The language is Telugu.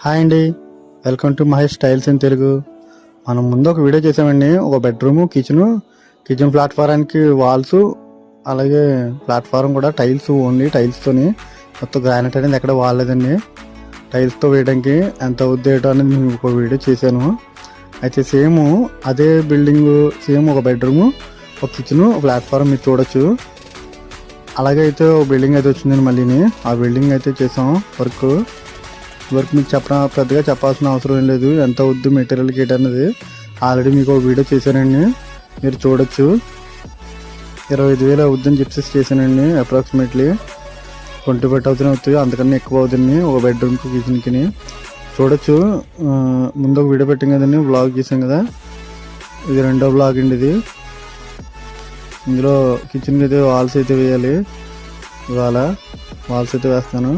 హాయ్ అండి, welcome to Mahesh styles in Telugu. మనం ముందు ఒక వీడియో చేసామండి. ఒక బెడ్రూము, కిచెన్ ప్లాట్ఫారానికి వాల్స్, అలాగే ప్లాట్ఫారం కూడా టైల్స్, ఓన్లీ టైల్స్తోని, మొత్తం గ్రానైట్ అనేది ఎక్కడ వాడలేదండి. టైల్స్తో వేయడానికి ఎంత అవుద్ది ఏంటో అనేది నేను ఒక వీడియో చేశాను. అయితే సేమ్ అదే బిల్డింగ్, సేమ్ ఒక బెడ్రూము, ఒక కిచెను, ఒక ప్లాట్ఫారం మీరు చూడొచ్చు. అలాగే అయితే ఒక బిల్డింగ్ అయితే వచ్చిందండి. మళ్ళీని ఆ బిల్డింగ్ అయితే చేసాం. వర్క్ మీకు పెద్దగా చెప్పాల్సిన అవసరం ఏం లేదు. ఎంత అవుద్ది మెటీరియల్ కిట్ అనేది ఆల్రెడీ మీకు ఒక వీడియో చేశానండి, మీరు చూడొచ్చు. 25,000 అవుద్దని చెప్పేసి చేశానండి. అప్రాక్సిమేట్లీ 25,000 అవుతుంది, అంతకన్నా ఎక్కువ అవుతుంది ఒక బెడ్రూమ్కి, కిచెన్కి. చూడొచ్చు. ముందు ఒక వీడియో పెట్టాం కదండి, వ్లాగ్ చేసాం కదా, ఇది రెండో వ్లాగ్ అండి. ఇది ఇందులో కిచెన్కి అయితే వాల్స్ అయితే వేయాలి. ఇవాళ వాల్స్ అయితే వేస్తాను.